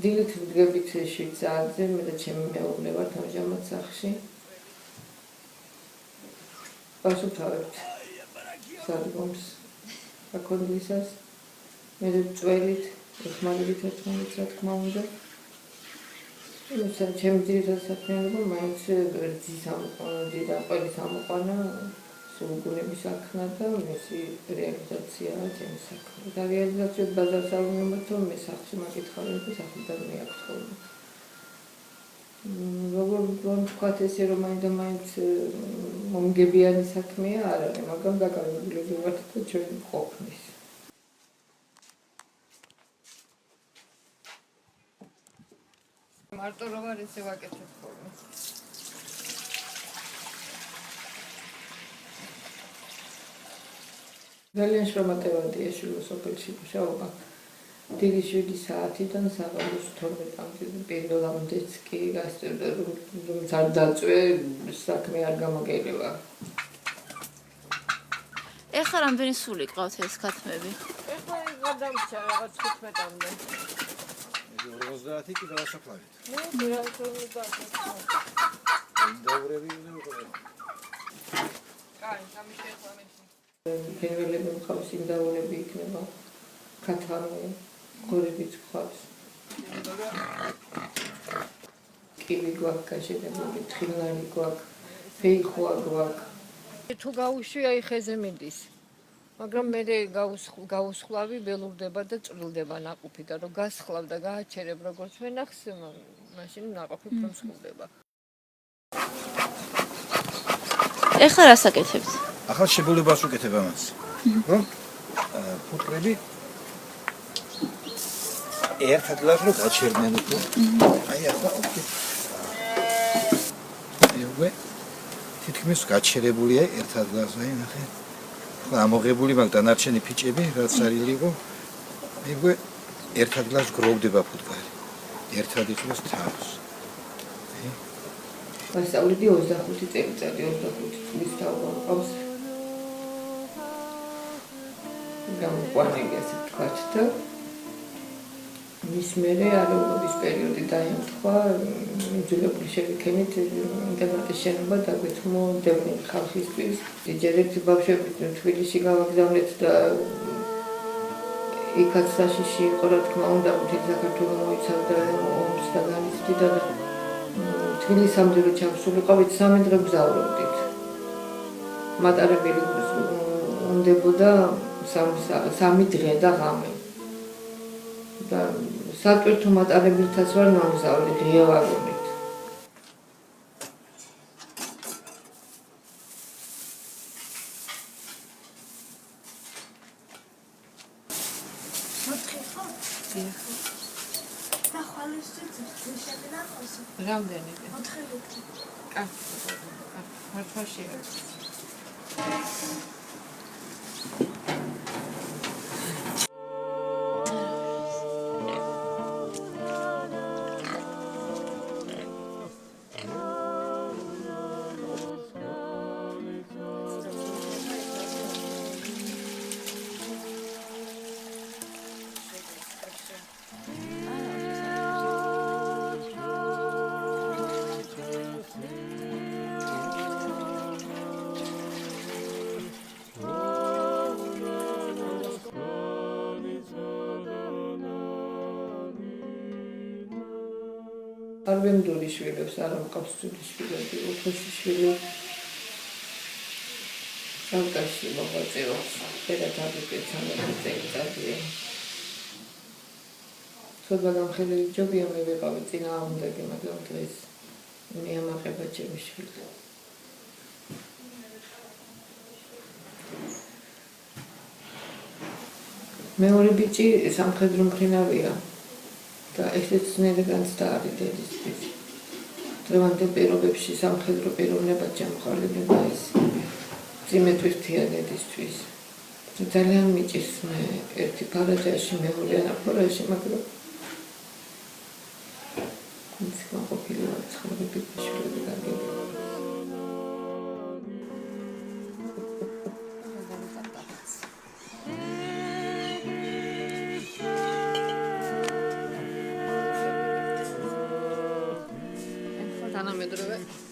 დილით ვდგებით 7 საათზე, მე და ჩემი მეუღლე ვართ ამჟამად სახლში. ვასუფთავებთ სადგომს აქონდისას, მე წველით, ეხმარებით ერთმანეთს რა თქმა უნდა. ჩემი ძირითადი საქმიანობა მაინც რძის ყველის ამოყვანა, სულგუნების საქმე და მისი რეალიზაციაა ჩემი საქმე. და რეალიზაციად ბაზარს არ უნდათ, რომ მე სახლში მაკითხავენ და სახლიდან მე აქვს ხოლმე. როგორ ვთქვათ ესე, რომ მაინც მომგებიანი საქმეა, არ არის, მაგრამ დაკავებულები ვართ და ჩვენ ყოფნის. მარტო რო ვარ ესე ვაკეთებ ხოლმე. ძალიან შრომატევადია სოფელში მუშაობა. დილის 7 საათიდან საღამოს 12-მდე პირველამდეც კი გასწევდა, რომ არ დაწვე, საქმე არ გამოგელევა. ეხლა რამდენი სული გყავთ ეს ქათმები? ეხლა გადამრჩა რაღაც 15-მდე. 50 კი დავასაფლავეთ. მე რა თქმა დაურები უნდა ვიყო. კაი, სამი შეხვამეში. ფერველები მხავს ინდაურები იქნება. ქათამი, ხორებიც გვყავს. კივი გვაქვს გაშენებული, თხილნარი გვაქვს, ფეიხოა გვაქვს. თუ გაუშვია ხეზე მიდის. მაგრამ მე გაუსხლავი ველურდება და წვრილდება ნაყოფი და რომ გასხლავ და გააჩერებ როგორც ვენახს, მაშინ ნაყოფი პრომსხლდება. ეხლა რას აკეთებთ? ახლა შებოლებას ვუკეთებ ამას. რომ ფუტკრები ერთადლად რო გაჩერდნენ უფრო. აი ახლა ოკეი. ეგ თითქმის გაჩერებულია ერთადლად, აი ნახე. ხო ამოღებული მაგ დანარჩენი ფიჭები რაც არის იყო. ეგ ერთადლად გროვდება ფუტკარი. ერთად იხოს თავს. ვასწავლები 25 წელიწადი, 25 წლის თავი მყავს. გამოყვანილი ასე თქვათ და მის მერე არაობის პერიოდი დაემთხვა, იძულებული შევიქენით ინტერნეტის შენობა დაგვეთმო დევნილ ხალხისთვის. ჯერეთ ბავშვები თბილისში გავაგზავნეთ და იქაც საშიში იყო, რა თქმა უნდა, მთელი საქართველო მოიცავდა ომს და განიცდიდა და თბილისამდე რო ჩავსულიყავით 3 დღე გზავრობდით. მატარებელი უნდებოდა 3 დღე და ღამე. და სატვირთო მატარებელთაც ვარ მომგზავრდი ღია ვაგონით. რამდენი? 4 ლიტრი. მართვაში არის. არ ვემდური შვილებს, არ მყავს შვილები, უფროსი შვილი. სამკაში მოღვაწეობს, პედაგოგიკა 13 წელიწადია. ცოტა გამხელელი ჯობია მე ვიყავი წინააღმდეგი, მაგრამ დღეს მიამაყება ჩემი შვილი. მეორე ბიჭი სამხედრო მფრინავია. და ესეც ნერგანცდა არის დედისთვის. დღევანდელ პირობებში სამხედრო პიროვნება ჩამოყალიბება ის წიმეთვირთია დედისთვის. ძალიან მიჭის მე ერთი ფარაჯაში მეორე ანაფორაში, მაგრამ ის გამოყოფილი ვარ ცხოვრები შვილები გაგები. თანამედროვე